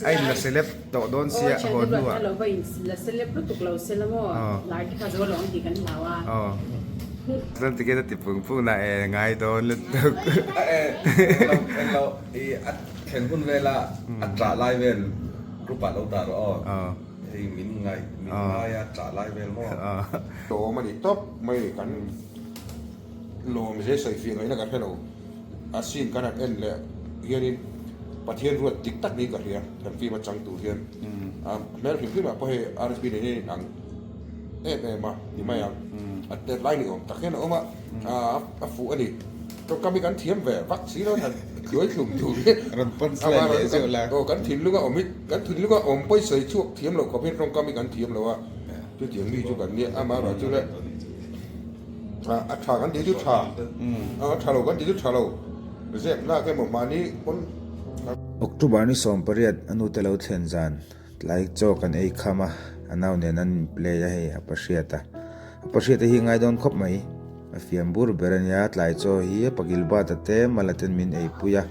ai là celeb to don sia ho nu à lo vai la celeb lu tuk lo selamo la ki ka zo lo ti kan lawa dan ti kita tipung pung na ngai don lu tukเราอัดเห็นคุณเวลาอัดจ่าไล่เวลรูปปัดเราตาเราไอ้มินไงอัดจ่าไล่เวลมั่ว โตมาดิต๊อบไม่กันโลไม่ใช่ใส่ฟีนไว้นะกันแค่เราอาชีพกันอันเอ็นเลยเฮียนี่ประเทศรวดติ๊กตักนี้กันเฮียกันฟีมาจังตูเฮียแม้ถึงขึ้นมาเพราะให้อาร์เอสบีนี่หนังมานี่ไม่ยังอัดเดดไลน์นี่ผมแต่แค่นั้นว่าฟูอันนี้ต้องการมีการเทียมแหวนวัคซีนแล้วทันย้อยถุงอยู่เนี่ย ron pon sla le so la ก็กันถิ่นลูกก็อมมิกันถิ่นลูกก็อมไปใส่ช่วงเทียมเราก็เป็นต้องการมีการเทียมเราว่าจะเทียมมีจุกันเนี่ยมาเราจุเลยอัดฉากันดีจุดฉาฉาเรากันดีจุดฉาเราเสียหน้าแค่หมดมานี้คน October ni som pariat anu te lo thlen zan like chok an ei khama anaw ne nan play ya he apasiata hi ngai don khop mai afiam bur berania tlai cho hi pagil ba ta te malaten min ei puya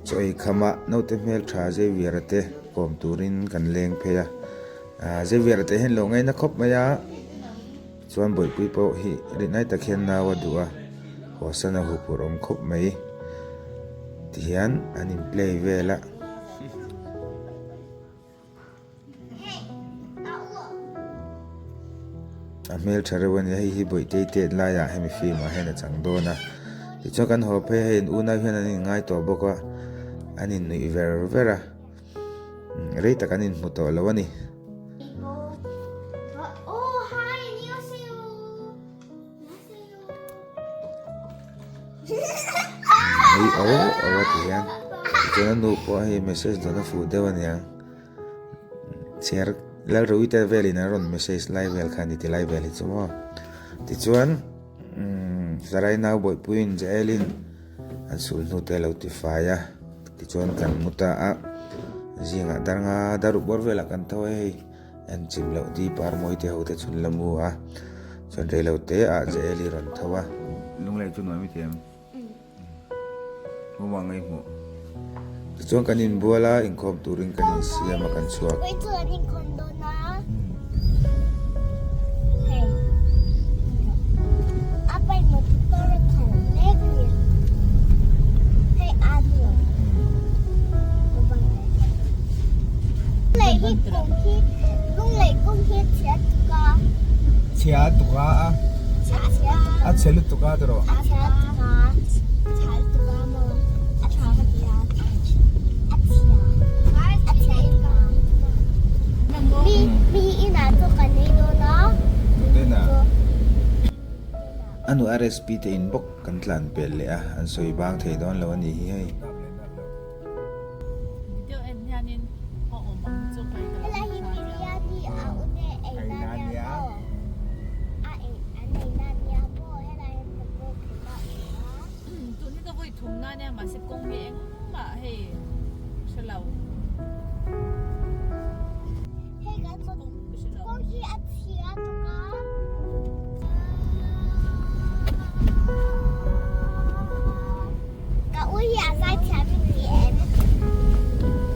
cho ei khama no te mel tha je wirate kom turin kan leng pheya je wirate hen lo ngai na khop maya chuan boi pui po hi ri nai ta khen na wa duwa hosana hu purom khop mai tian anin play vela amel tharawan ya hi boi te la ya hemi fi ma hena changdona ti chokan ho phe hen una hian ani ngai to boko anin nui vera rei takanin muto lawani ai awa tian jona no po ai message dona fu dewan yang share la ruita velina ron message live vel khani ti live vel chumo ti chuan zarai na boy puin jelin an sul nu te lo ti faya ti chuan kan muta a zinga darnga daru bor vela kan thoi an chim lo di par moi te hote chun lamu a chuan re lo te a jeli ron thawa lunglai chu noi mi tem mo wangai mo chuan kanin buala inkhom turing kanin siama kan chuak chia tuka a chelu tuka dro anu RSP te inbox kan tlan pel le a an soi bang thei don lo ani hi hei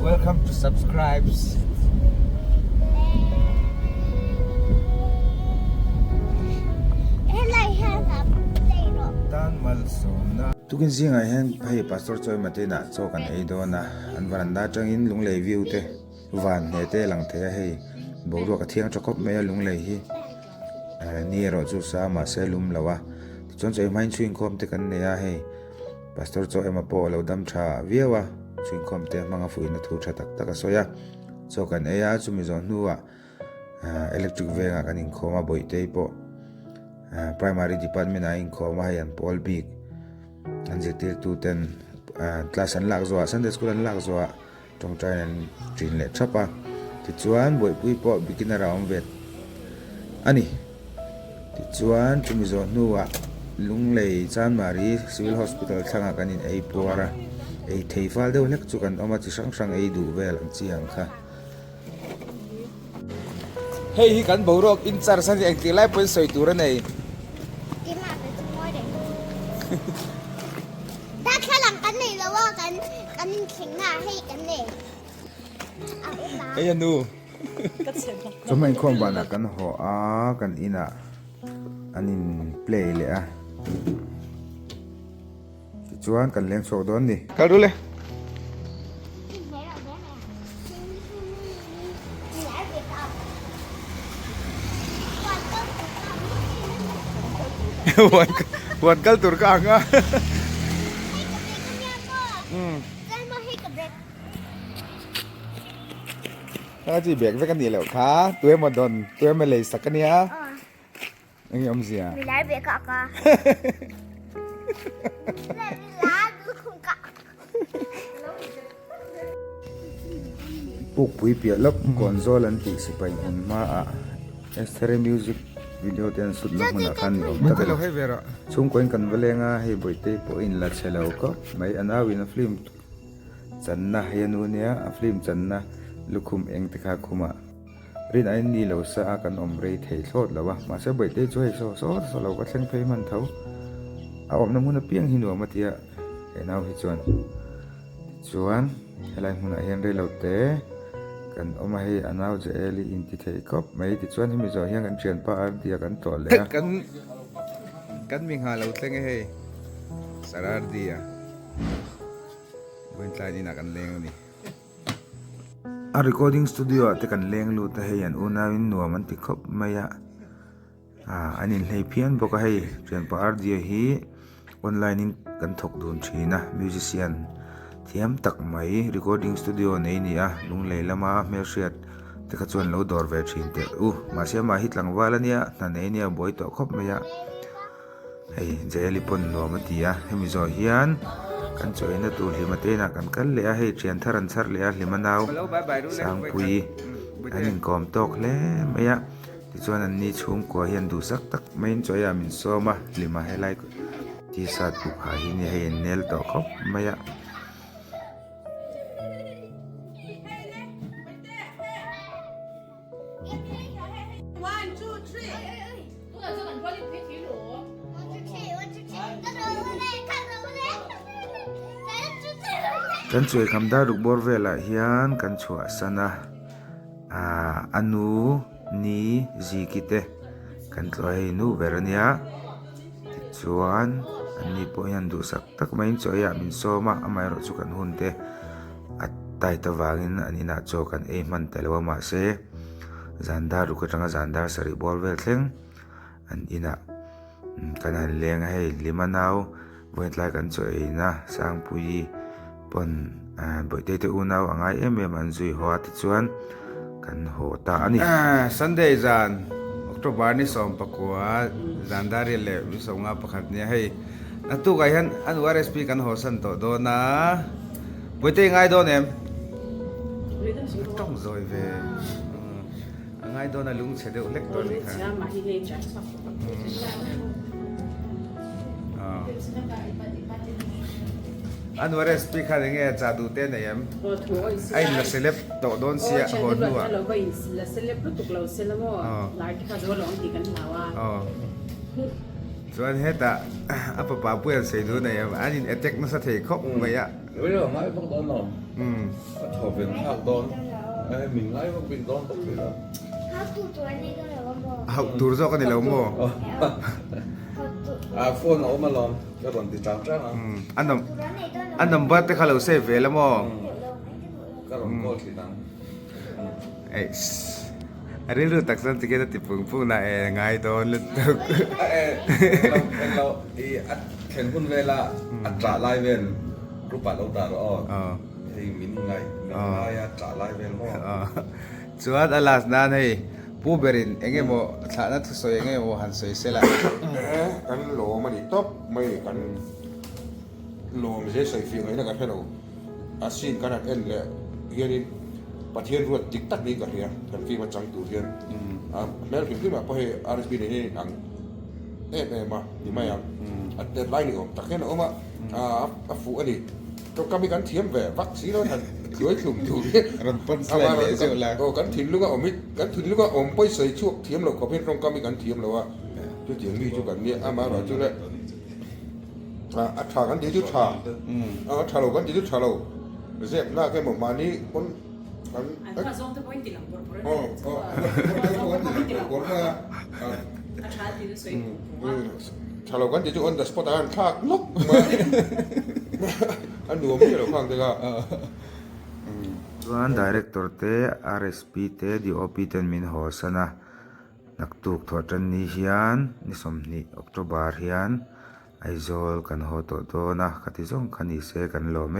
Welcome to subscribes. Dan malsona. Tukin singa hen pai pastor choi matena chokan eidona an varanda tangin lunglei view te van ne te lang the hei boru ka thiang chokop me lunglei hi ni ro chu sa ma se lum lawa chon choi main chuin khom te kan ne ya hei pastor choi ema po lo dam tha viewa chuin khom te manga fu ina thu tha tak tak soya chokan eya chu mi zon nuwa electric venga kan in khoma boi te po primary department a in khoma yan pol big an jetir tu ten class an lak zo Sunday school an lak zo trong trai an trin le thapa ti chuan boi pui po beginner raum vet ani ti chuan chu mi zon nuwa lunglei chan mari civil hospital thanga kanin ei puara ei theifal deuh lek chu kan oma chi sang ei du vel an chiang kha hei hi kan borok in char san ang ti lai pon soi tur nei ki ma pe chu moi de da khalang kan nei lawa kan khing na hei kan nei ไอ้ยันดู ก็เสียง สมัยความบ้านกันหัวกันอินะอันนี้เพลย์เลยจวนกันเลี้ยงโซดอนดิก็รู้เลยวันกัลตุรกางอ่ะถ้าจีเบรกไว้กันนี่แหละค่ะตัวมาโดนตัวมาเลยสักกันเนี้ยยังยอมเสีย Bilal be kaka. Bilal du khung ka. ปุกปุยเปียลบก่อนโซลันติสิไปอุ่นมาอ่ะเอสเทอร์มิวสิกวิดีโอเตียนสุดลักมันคันออกตะกันช่วงก่อนกันเวลงาให้บ่อยเตยปอินลัดเชลาวก็ไม่อันอาวินฟิล์มจันนะเฮียนูเนียฟิล์มจันนะลูกคุมเองติคาคุมารินไอ้นี่เราสะอากันอมเรย์เทโซดแล้ววะมาเสียบ่อยเตยช่วยโซเราก็เส้นเพย์มันเท่าเอาอมน้ำมันเปียงหินหัวมาเตียเห็นเอาให้จวนอะไรมันเห็นเรื่องเราเตะกันเอามาให้อันเอาจะเอลีอินที่เทคอบไม่ติดส่วนที่มีจอเฮียงกันเชียนป้าเดียกันต่อเลยกันมีหาเราเต้งให้สารเดียเว้นใจนี่นักกันเลงนี่recording studio แต่กันเลงรู้แต่ให้ยันอุณาวินนัวมันติดคบไม่ยะอันนี้ให้เพียนบอกให้เชียนป้าเดียฮีออนไลน์นี่กันถกดูนชีนะมิวสิเซียนเทียมตักไหม recording studio นี่ลุงเลยละมาเมียเสียดแต่ก็ชวนเราดอร์เวชินเตมาเสียมาฮิตหลังว่าแล้วเนี่ยนั่นเนี่ยบ่อยต่อครบไหมยะเฮ้ยเจลิปนนัวมาตีให้มีจอเฮียนกันจอยนะตูลิมาเตนะกันเลยให้เชียนทารันซัรเลยลิมันเอาสังปุยอันนี้กอมตอกเลยไหมยะที่ชวนอันนี้ชุ่มกว่าเฮียนดูสักตักไม่จอยมินโซมาลิมาให้ไลค์ที่สัตว์บุกหาหินให้เนลต่อครบไหมยะกันช่วยคำด่าลูกบอลเวลาเฮียนกันช่วยสนะอนุนี้จีกิเตกันช่วยนูเวรเนียชวนอันนี้พอยันดูสักตักไม่ช่วยมินโซมาไม่รู้จุกันหุ่นเตอัตไตตะวางินอันนี้น่าโจกันมันแต่ละว่ามาเสจันดาลูกจังจันดาสริบอลเวลเทงอันนี้น่ะกันหันเลี้ยงให้ลิมานาวเวทไลกันช่วยนะสร้างปุยปนบ่อยเตยอุณาวง่ายมันจุยหัวติดชวนกันโหตาอันนี้Sunday จันออกตุบานี่ส่งประกวดจันดาเรียนเล่วิส่งงาประคัดเนี่ยให้นักตุกไอ้ฮันอันวาร์สปีกันโหสันโตโดนะบ่อยเตยง่ายโดนเอ็มต้องจอยเวง่ายโดนนะลุงเสด็จเล็กโดนค่ะอันว่าเรสปีคันยังไงจะดูเต้นเนี่ยยังไอ้ละเซเลบโตโดนเสียหัวนัวเราไปละเซเลบรู้ตุกเราเซเลบว่าหลายที่เขาจะว่าร้องดีกันหาว่าส่วนเฮ็ดอ่ะป้าเพื่อนเสียดูเนี่ยอันนี้เอเทคนั่นสะเทครบไหมอ่ะไม่ได้ไม่ต้องโดนหรอกถอดเป็นภาคโดนไอ้มิงไล่พวกเป็นโดนตกเลยแล้วเอาตูร์โซกันนี่แล้วมั้งโฟนเอามาลองก็ตอนติดตามจ้าอันนั้นบัตรที่เขาเราเซฟไว้แล้วมั้งก็ลองกดติดตามอันนี้รู้ตักสันติเกตติปุ่งนะง่ายโดนเลยตุกเราเห็นคุณเวลาอัตราไล่เวลรูปปัดเราตาเราให้มินไงอัตราไล่เวลมั้งส่วนอัลลาสนั่นให้ผู้บริหารเองโมฐานะทุกส่วนเองโมหันสวยเสียละกันโหลมันอีท็อปไม่กันโหลไม่ใช่ใส่ฟิล์มไอ้นั่นกันแค่เราอาชีพกันนั่นเอ็นเลยเฮียนี่ประเทศรวดติ๊กตักนี่กันเฮียกันฟิล์มมาจังตูเฮียแม้ฟิล์มขึ้นมาพอให้อาร์เอสบีนี่หนังมาดีไหมครับแต่ไล่นี่ผมตักแค่นั้นมาฟูอันนี้ก็มีการเทียมแบบวัคซีนแล้วทันด้วยถุงรันปนสลายเลยสิละก็กันถิ่นลูกก็อมิกันถิ่นลูกก็อมไปใส่ช่วงเทียมเราก็เป็นตรงก็มีการเทียมเราว่าจุดเทียมมีจุดแบบนี้มาเราจุดเลยชากันเดี๋ยวจุดชาชาเรากันเดี๋ยวจุดชาเราเสียบหน้าแค่หมดมานี้คน kan Anh zong tới point lang por por. còn là Anh hạt thì nó sấy. chalo kan jadi on the spot an khak lok ma an nuam ni lo khang te ga ส่วน director เต RSP เต DOP เต็นมินโฮสนะนักตุกทอจันนี้เฮียนนิสมนิออกโตบาร์เฮียนไอโซลกันโฮโตโตนะคติซงคันนี้เซกันโลเม